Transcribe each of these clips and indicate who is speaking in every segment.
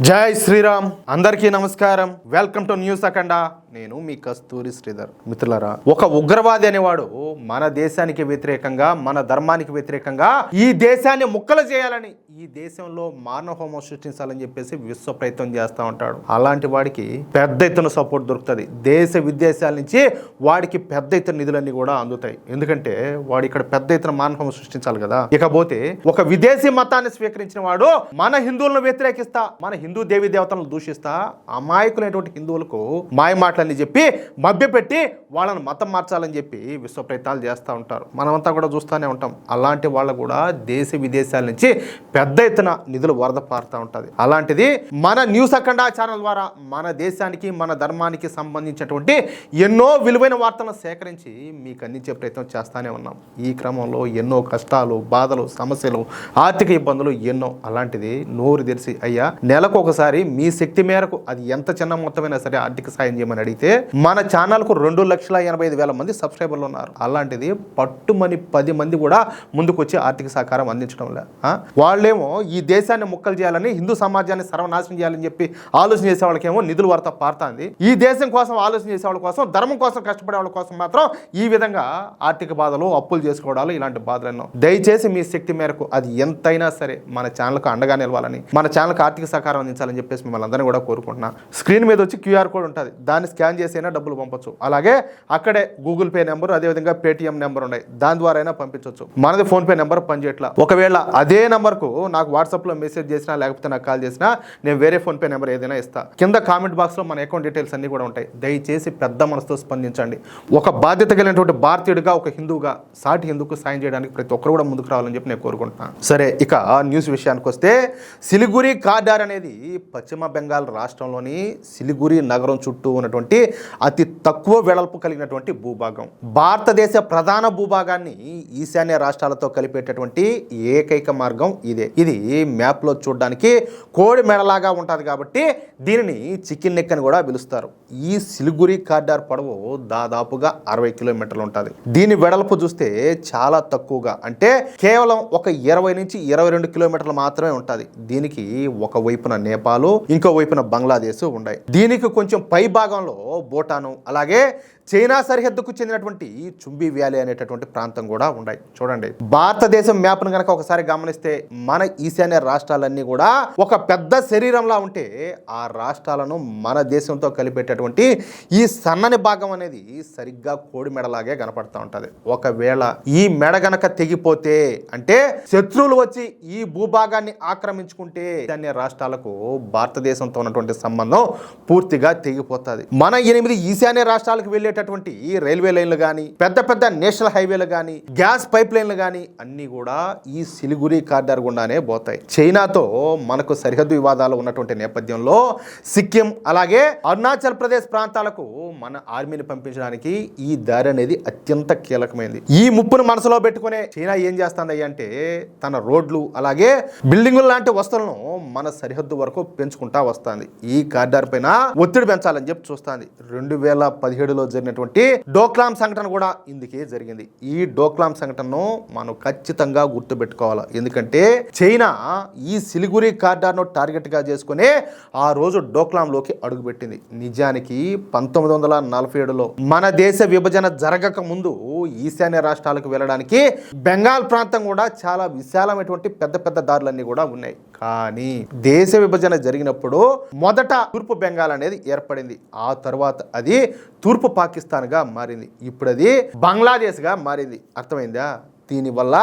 Speaker 1: జై శ్రీరామ్. అందరికీ నమస్కారం. వెల్కమ్ టు న్యూస్ అఖండ. నేను మీ కస్తూరి శ్రీధర్. మిత్రులారా, ఒక ఉగ్రవాది అనేవాడు మన దేశానికి వ్యతిరేకంగా, మన ధర్మానికి వ్యతిరేకంగా ఈ దేశాన్ని ముక్కలు చేయాలని, ఈ దేశంలో మానవ హోమం సృష్టించాలని చెప్పేసి విశ్వ ప్రయత్నం చేస్తూ ఉంటాడు. అలాంటి వాడికి పెద్ద ఎత్తున సపోర్ట్ దొరుకుతుంది. దేశ విదేశాల నుంచి వాడికి పెద్ద ఎత్తున నిధులన్నీ కూడా అందుతాయి. ఎందుకంటే వాడు ఇక్కడ పెద్ద ఎత్తున మానవ హోమం సృష్టించాలి కదా. ఇకపోతే ఒక విదేశీ మతాన్ని స్వీకరించిన వాడు మన హిందువులను వ్యతిరేకిస్తా, మన హిందూ దేవీ దేవతలను దూషిస్తా, అమాయకులైనటువంటి హిందువులకు మాయ మాటలని చెప్పి మభ్యపెట్టి వాళ్ళని మతం మార్చాలని చెప్పి విశ్వ ప్రయత్నాలు చేస్తూ ఉంటారు. మనమంతా కూడా చూస్తూనే ఉంటాం. అలాంటి వాళ్ళు కూడా దేశ విదేశాల నుంచి పెద్ద ఎత్తున నిధులు వరద పారుతూ ఉంటుంది. అలాంటిది మన న్యూస్ అఖండ ఛానల్ ద్వారా మన దేశానికి, మన ధర్మానికి సంబంధించినటువంటి ఎన్నో విలువైన వార్తలను సేకరించి మీకు అందించే ప్రయత్నం చేస్తూనే ఉన్నాం. ఈ క్రమంలో ఎన్నో కష్టాలు, బాధలు, సమస్యలు, ఆర్థిక ఇబ్బందులు ఎన్నో. అలాంటిది నోరు తెరిచి అయ్యా నెలకు ఒకసారి మీ శక్తి మేరకు, అది ఎంత చిన్న మొత్తమైనా సరే ఆర్థిక సాయం చేయమని అడిగితే మన ఛానల్కు 2,85,000 మంది సబ్స్క్రైబర్లు ఉన్నారు. అలాంటిది పట్టుమని 10 మంది కూడా ముందుకు వచ్చి ఆర్థిక సహకారం అందించడం లే. వాళ్ళేమో ఈ దేశాన్ని ముక్కలు చేయాలని, హిందూ సమాజాన్ని సర్వనాశనం చేయాలని చెప్పి ఆలోచన చేసే వాళ్ళకేమో నిధులు వరత పారుతుంది. ఈ దేశం కోసం ఆలోచన చేసే వాళ్ళ కోసం, ధర్మం కోసం కష్టపడే వాళ్ళ కోసం మాత్రం ఈ విధంగా ఆర్థిక బాధలు, అప్పులు చేసుకోవడాలు, ఇలాంటి బాధలు ఎన్నో. దయచేసి మీ శక్తి మేరకు అది ఎంతైనా సరే మన ఛానల్కు అండగా నిలవాలని, మన ఛానల్కి ఆర్థిక సహకారం అందించాలని చెప్పేసి మిమ్మల్ని అందరినీ కూడా కోరుకుంటున్నా. స్క్రీన్ మీద వచ్చి క్యూఆర్ కోడ్ ఉంటుంది, దాన్ని స్కాన్ చేసైనా డబ్బులు పంపొచ్చు. అలాగే అక్కడే గూగుల్ పే నెంబర్, అదేవిధంగా పేటిఎం నెంబర్ ఉన్నాయి, దాని ద్వారా అయినా పంపించవచ్చు. మనది ఫోన్ పే నెంబర్ పనిచేయట్లా. ఒకవేళ అదే నెంబర్కు నాకు వాట్సాప్లో మెసేజ్ చేసినా, లేకపోతే నాకు కాల్ చేసినా నేను వేరే ఫోన్ పే నెంబర్ ఏదైనా ఇస్తా. కింద కామెంట్ బాక్స్లో మన అకౌంట్ డీటెయిల్స్ అన్ని కూడా ఉంటాయి. దయచేసి పెద్ద మనసుతో స్పందించండి. ఒక బాధ్యత కలిగినటువంటి భారతీయుడిగా, ఒక హిందువుగా, సాటి హిందువుకు సాయం చేయడానికి ప్రతి ఒక్కరు కూడా ముందుకు రావాలని చెప్పి నేను కోరుకుంటున్నాను. సరే, ఇక న్యూస్ విషయానికి వస్తే, సిలిగురి కారిడార్ అనేది పశ్చిమ బెంగాల్ రాష్ట్రంలోని సిలిగురి నగరం చుట్టూ ఉన్నటువంటి అతి తక్కువ వెడల్పు కలిగినటువంటి భూభాగం. భారతదేశ ప్రధాన భూభాగాన్ని ఈశాన్య రాష్ట్రాలతో కలిపేటటువంటి ఏకైక మార్గం ఇదే. ఇది మ్యాప్ లో చూడడానికి కోడి మెడలాగా ఉంటుంది కాబట్టి దీనిని చికెన్ నెక్ అని కూడా పిలుస్తారు. ఈ సిలిగురి కారిడార్ పొడవు దాదాపుగా 60 కిలోమీటర్లు ఉంటుంది. దీని వెడల్పు చూస్తే చాలా తక్కువగా, అంటే కేవలం ఒక 20 నుంచి 22 కిలోమీటర్లు మాత్రమే ఉంటుంది. దీనికి ఒక వైపున నేపాల్, ఇంకో వైపున బంగ్లాదేశ్ ఉన్నాయి. దీనికి కొంచెం పై భాగంలో భూటాను, అలాగే చైనా సరిహద్దుకు చెందినటువంటి చుంబి వ్యాలీ అనేటటువంటి ప్రాంతం కూడా ఉన్నాయి. చూడండి, భారతదేశం మ్యాప్ను కనుక ఒకసారి గమనిస్తే మన ఈశాన్య రాష్ట్రాలన్నీ కూడా ఒక పెద్ద శరీరంలా ఉంటే, ఆ రాష్ట్రాలను మన దేశంతో కలిపేటటువంటి ఈ సన్నని భాగం అనేది సరిగ్గా కోడి మెడలాగే కనపడుతూ ఉంటుంది. ఒకవేళ ఈ మెడ గనక తెగిపోతే, అంటే శత్రువులు వచ్చి ఈ భూభాగాన్ని ఆక్రమించుకుంటే, ఈశాన్య రాష్ట్రాలకు భారతదేశంతో ఉన్నటువంటి సంబంధం పూర్తిగా తెగిపోతుంది. మన 8 ఈశాన్య రాష్ట్రాలకు వెళ్ళేటటువంటి రైల్వే లైన్లు కానీ, పెద్ద పెద్ద నేషనల్ హైవేలు కానీ, గ్యాస్ పైప్ లైన్లు కానీ అన్ని కూడా ఈ సిలిగురి కారిడార్ గుండానే పోతాయి. చైనాతో మనకు సరిహద్దు వివాదాలు ఉన్నటువంటి నేపథ్యంలో సిక్కిం, అలాగే అరుణాచల్ ప్రదేశ్ ప్రాంతాలకు మన ఆర్మీని పంపించడానికి ఈ దారి అనేది అత్యంత కీలకమైంది. ఈ ముప్పును మనసులో పెట్టుకునే చైనా ఏం చేస్తుంది అంటే, తన రోడ్లు అలాగే బిల్డింగులు లాంటి వస్తువులను మన సరిహద్దు వరకు పెంచుకుంటా వస్తుంది. ఈ కారిడార్ పైన ఒత్తిడి పెంచాలని చెప్పి చూస్తుంది. 2017లో జరిగినటువంటి డోక్లాం సంఘటన కూడా ఇందుకే జరిగింది. ఈ డోక్లాం సంఘటనను మనం ఖచ్చితంగా గుర్తుపెట్టుకోవాలి. ఎందుకంటే చైనా ఈ సిలిగురి కారిడార్ ను టార్గెట్ గా చేసుకుని ఆ రోజు డోక్లాంలోకి అడుగుపెట్టింది. నిజానికి 1947లో మన దేశ విభజన జరగక ముందు ఈశాన్య రాష్ట్రాలకు వెళ్ళడానికి బెంగాల్ ప్రాంతం కూడా చాలా విశాలమైనటువంటి పెద్ద పెద్ద దారులన్నీ కూడా ఉన్నాయి. కానీ దేశ విభజన జరిగినప్పుడు మొదట తూర్పు బెంగాల్ అనేది ఏర్పడింది. ఆ తర్వాత అది తూర్పు పాకిస్తాన్గా మారింది. ఇప్పుడు అది బంగ్లాదేశ్గా మారింది. అర్థమైందా? దీనివల్ల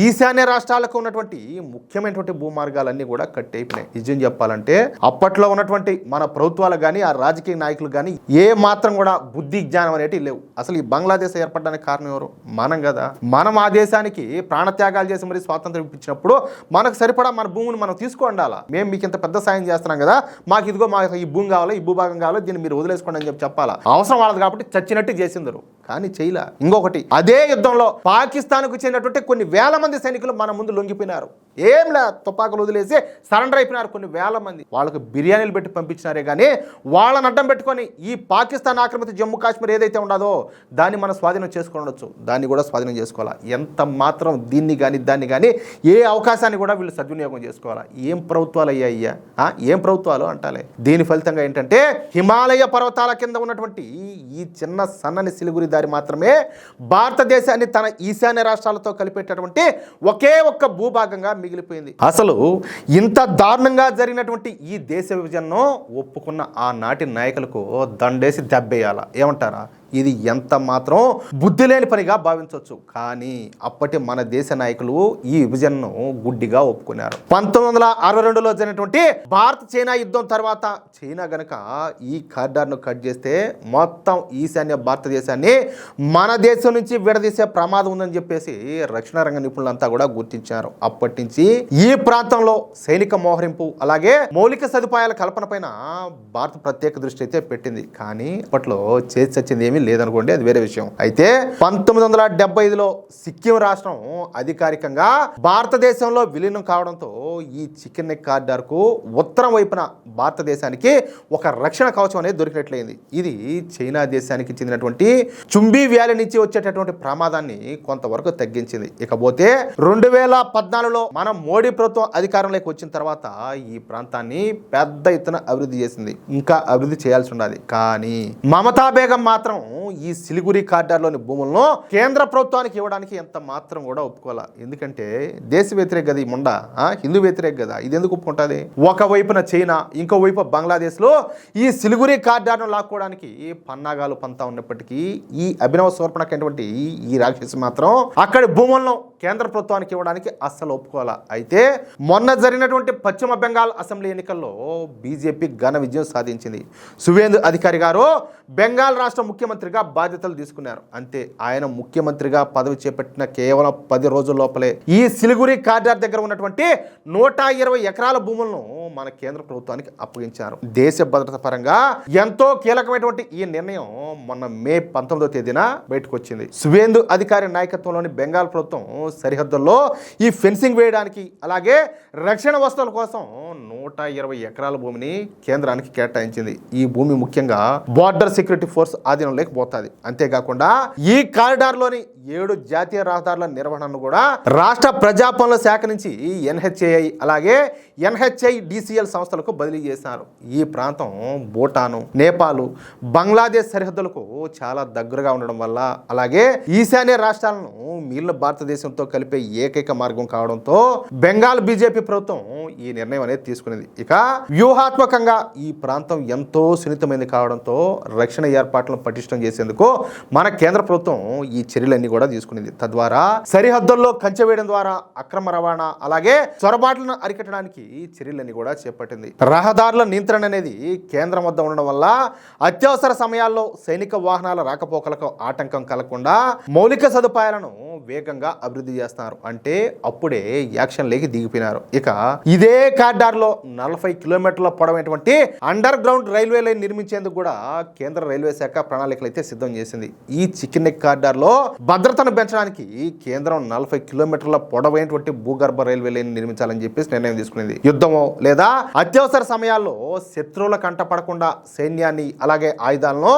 Speaker 1: ఈశాన్య రాష్ట్రాలకు ఉన్నటువంటి ముఖ్యమైనటువంటి భూమార్గాలన్నీ కూడా కట్ అయిపోయినాయి. నిజం చెప్పాలంటే అప్పట్లో ఉన్నటువంటి మన ప్రభుత్వాలు కానీ, ఆ రాజకీయ నాయకులు కానీ ఏ మాత్రం కూడా బుద్ధి జ్ఞానం అనేవి లేవు. అసలు ఈ బంగ్లాదేశ్ ఏర్పడడానికి కారణం ఎవరు? మనం కదా. మనం ఆ దేశానికి ప్రాణత్యాగాలు చేసి మరి స్వాతంత్రం ఇప్పించినప్పుడు మనకు సరిపడా మన భూమిని మనం తీసుకుండాలా. మేము మీకు ఇంత పెద్ద సాయం చేస్తున్నాం కదా, మాకు ఇదిగో మాకు ఈ భూమి కావాలి, ఈ భూభాగం కావాలి, దీన్ని మీరు వదిలేసుకోండి అని చెప్పాలా. అవసరం వాళ్ళది కాబట్టి చచ్చినట్టు చేసిందరు. కానీ చేయలే. ఇంకొకటి, అదే యుద్ధంలో పాకిస్తాన్కు చెందినటువంటి కొన్ని వేల మంది సైనికులు మన ముందు లొంగిపోయినారు. ఏంలే తుపాకులు వదిలేసి సరెండర్ అయిపోయినారు కొన్ని వేల మంది. వాళ్ళకు బిర్యానీలు పెట్టి పంపించినారే కానీ వాళ్ళని అడ్డం పెట్టుకొని ఈ పాకిస్తాన్ ఆక్రమిత జమ్మూ కాశ్మీర్ ఏదైతే ఉండదో దాన్ని మనం స్వాధీనం చేసుకోవచ్చు, దాన్ని కూడా స్వాధీనం చేసుకోవాలా. ఎంత మాత్రం దీన్ని కానీ దాన్ని కానీ ఏ అవకాశాన్ని కూడా వీళ్ళు సద్వినియోగం చేసుకోవాలా. ఏం ప్రభుత్వాలు అయ్యాయ్యా, ఏం ప్రభుత్వాలు అంటాలే. దీని ఫలితంగా ఏంటంటే హిమాలయ పర్వతాల కింద ఉన్నటువంటి ఈ చిన్న సన్నని సిలిగురి దారి మాత్రమే భారతదేశాన్ని తన ఈశాన్య రాష్ట్రాలతో కలిపేటటువంటి ఒకే ఒక్క భూభాగంగా మిగిలిపోయింది. అసలు ఇంత దారుణంగా జరిగినటువంటి ఈ దేశ విభజనను ఒప్పుకున్న ఆనాటి నాయకులకు దండేసి దెబ్బేయాల. ఏమంటారా? ఇది ఎంత మాత్రం బుద్ధి లేని పనిగా భావించవచ్చు. కానీ అప్పటి మన దేశ నాయకులు ఈ విభజనను గుడ్డిగా ఒప్పుకున్నారు. 1962లో జరిగినటువంటి భారత్ చైనా యుద్ధం తర్వాత చైనా గనక ఈ కారిడార్ను కట్ చేస్తే మొత్తం ఈశాన్య భారతదేశాన్ని మన దేశం నుంచి విడదీసే ప్రమాదం ఉందని చెప్పేసి రక్షణ రంగ నిపుణులంతా కూడా గుర్తించారు. అప్పటి నుంచి ఈ ప్రాంతంలో సైనిక మోహరింపు అలాగే మౌలిక సదుపాయాల కల్పన పైన భారత్ ప్రత్యేక దృష్టి అయితే పెట్టింది. కానీ అప్పట్లో చేసి చచ్చింది ఏమీ లేదనుకోండి, అది వేరే విషయం. అయితే 1975లో సిక్కిం రాష్ట్రం అధికారికంగా భారతదేశంలో విలీనం కావడంతో ఈ చికెన్ నెక్ కారిడార్ కు ఉత్తరం వైపున భారతదేశానికి ఒక రక్షణ కవచం అనేది దొరికినట్లయింది. ఇది చైనా దేశానికి చెందినటువంటి చుంబీ వ్యాలీ నుంచి వచ్చేటటువంటి ప్రమాదాన్ని కొంతవరకు తగ్గించింది. ఇకపోతే 2014లో మన మోడీ ప్రభుత్వం అధికారంలోకి వచ్చిన తర్వాత ఈ ప్రాంతాన్ని పెద్ద ఎత్తున అభివృద్ధి చేసింది. ఇంకా అభివృద్ధి చేయాల్సి ఉన్నది. కానీ మమతా బేగం మాత్రం ఈ సిలిగురి కారిడార్లోని భూములను కేంద్ర ప్రభుత్వానికి ఇవ్వడానికి ఎంత మాత్రం కూడా ఒప్పుకోవాలి. ఎందుకంటే దేశ వ్యతిరేక కదా ఈ ముండా, హిందూ వ్యతిరేక కదా, ఇది ఎందుకు ఒప్పుకుంటుంది? ఒకవైపున చైనా, ఇంకో వైపు బంగ్లాదేశ్లో ఈ సిలిగురి కారిడార్ను లాక్కోవడానికి పన్నాగాలు పంతా ఉన్నప్పటికీ ఈ అభినవ శూర్పణకైనటువంటి ఈ రాక్షసి మాత్రం అక్కడి భూములను కేంద్ర ప్రభుత్వానికి ఇవ్వడానికి అస్సలు ఒప్పుకోవాలా. అయితే మొన్న జరిగినటువంటి పశ్చిమ బెంగాల్ అసెంబ్లీ ఎన్నికల్లో బీజేపీ ఘన విజయం సాధించింది. సువేందు అధికారి గారు బెంగాల్ రాష్ట్ర ముఖ్యమంత్రిగా బాధ్యతలు తీసుకున్నారు. అంతే, ఆయన ముఖ్యమంత్రిగా పదవి చేపట్టిన కేవలం 10 రోజుల లోపలే ఈ సిలిగురి కారిడార్ దగ్గర ఉన్నటువంటి 120 ఎకరాల భూములను మన కేంద్ర ప్రభుత్వానికి అప్పగించారు. దేశ భద్రత పరంగా ఎంతో కీలకమైనటువంటి ఈ నిర్ణయం మొన్న మే 19వ తేదీన బయటకు వచ్చింది. సువేందు అధికారి నాయకత్వంలోని బెంగాల్ ప్రభుత్వం సరిహద్దుల్లో ఈ ఫెన్సింగ్ వేయడానికి అలాగే రక్షణ వస్తువుల కోసం 120 ఎకరాల భూమిని కేంద్రానికి కేటాయించింది. ఈ భూమి ముఖ్యంగా బార్డర్ సెక్యూరిటీ ఫోర్స్ ఆధీనంలోకి పోతుంది. అంతేకాకుండా ఈ కారిడార్లోని 7 జాతీయ రహదారుల నిర్వహణను కూడా రాష్ట్ర ప్రజాపనుల శాఖ నుంచి NHAI అలాగే NHIDCL సంస్థలకు బదిలీ చేశారు. ఈ ప్రాంతం భూటాను, నేపాల్, బంగ్లాదేశ్ సరిహద్దులకు చాలా దగ్గరగా ఉండడం వల్ల అలాగే ఈశాన్య రాష్ట్రాలను మిగిలిన భారతదేశంతో కలిపే ఏకైక మార్గం కావడంతో బెంగాల్ బీజేపీ ప్రభుత్వం ఈ నిర్ణయం అనేది తీసుకునేది. ఇక వ్యూహాత్మకంగా ఈ ప్రాంతం ఎంతో సున్నితమైనది కావడంతో రక్షణ ఏర్పాట్లను పటిష్టం చేసేందుకు మన కేంద్ర ప్రభుత్వం ఈ చర్యలన్నీ కూడా తీసుకునేది. తద్వారా సరిహద్దుల్లో కంచె వేయడం ద్వారా అక్రమ రవాణా అలాగే చొరబాట్లను అరికట్టడానికి చర్యలన్నీ కూడా చేపట్టింది. రహదారుల నియంత్రణ అనేది కేంద్రం వద్ద ఉండడం వల్ల అత్యవసర సమయాల్లో సైనిక వాహనాల రాకపోకలకు ఆటంకం కలగకుండా మౌలిక సదుపాయాలను వేగంగా అభివృద్ధి చేస్తున్నారు. అంటే అప్పుడే యాక్షన్ లేకి దిగిపోయినారు. ఇక ఇదే కారిడార్ లో 40 కిలోమీటర్ల పొడవైనటువంటి అండర్ గ్రౌండ్ రైల్వే లైన్ నిర్మించేందుకు కూడా కేంద్ర రైల్వే శాఖ ప్రణాళికలు అయితే సిద్ధం చేసింది. ఈ చికెన్ నెక్ కారిడార్ లో భద్రతను పెంచడానికి కేంద్రం 40 కిలోమీటర్ల పొడవైనటువంటి భూగర్భ రైల్వే లైన్ నిర్మించాలని చెప్పేసి నిర్ణయం తీసుకునేది. యుద్ధమో లేదా అత్యవసర సమయాల్లో శత్రువుల కంట పడకుండా సైన్యాన్ని అలాగే ఆయుధాలను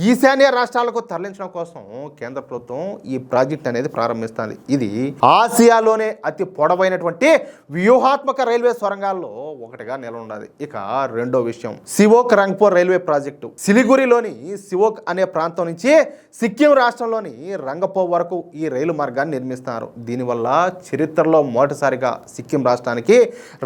Speaker 1: ఈశాన్య రాష్ట్రాలకు తరలించడం కోసం కేంద్ర ప్రభుత్వం ఈ ప్రాజెక్ట్ అనేది ప్రారంభిస్తుంది. ఇది ఆసియాలోనే అతి పొడవైనటువంటి వ్యూహాత్మక రైల్వే సొరంగాల్లో ఒకటిగా నిలనున్నది. ఇక రెండో విషయం, సివోక్ రంగ్పో రైల్వే ప్రాజెక్టు. సిలిగురిలోని సివోక్ అనే ప్రాంతం నుంచి సిక్కిం రాష్ట్రంలోని రంగపో వరకు ఈ రైలు మార్గాన్ని నిర్మిస్తున్నారు. దీనివల్ల చరిత్రలో మొదటిసారిగా సిక్కిం రాష్ట్రానికి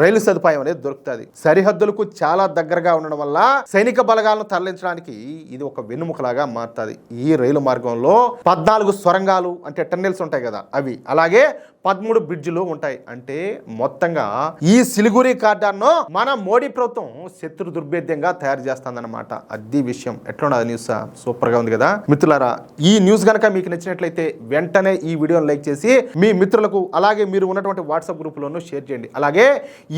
Speaker 1: రైలు సదుపాయం అనేది దొరుకుతుంది. సరిహద్దులకు చాలా దగ్గరగా ఉండడం వల్ల సైనిక బలగాలను తరలించడానికి ఇది ఒక వెన్నుముకలాగా మారుతుంది. ఈ రైలు మార్గంలో 14 సొరంగాలు అంటే టన్నెల్స్ ఉంటాయి కదా అవి, అలాగే 13 బ్రిడ్జిలు ఉంటాయి. అంటే మొత్తంగా ఈ సిలిగురి కారిడార్ను మన మోడీ ప్రభుత్వం శత్రు దుర్భేద్యంగా తయారు చేస్తుందన్నమాట. అది విషయం. ఎట్లున్నది న్యూస్? సూపర్ గా ఉంది కదా మిత్రులారా. ఈ న్యూస్ గనక మీకు నచ్చినట్లయితే వెంటనే ఈ వీడియోని లైక్ చేసి మీ మిత్రులకు అలాగే మీరు ఉన్నటువంటి వాట్సాప్ గ్రూపులోనూ షేర్ చేయండి. అలాగే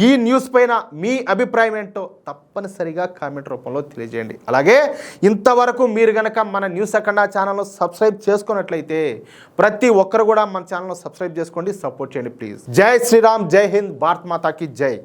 Speaker 1: ఈ న్యూస్ పైన మీ అభిప్రాయం ఏంటో తప్పనిసరిగా కామెంట్ రూపంలో తెలియజేయండి. అలాగే ఇంతవరకు మీరు గనక మన న్యూస్ అఖండ ఛానల్ను సబ్స్క్రైబ్ చేసుకున్నట్లయితే ప్రతి ఒక్కరు కూడా మన ఛానల్ను సబ్స్క్రైబ్ చేసుకోండి, సపోర్ట్ చేయండి ప్లీజ్. జై శ్రీరామ్, జై హింద్, భారత్ మాతాకి జై.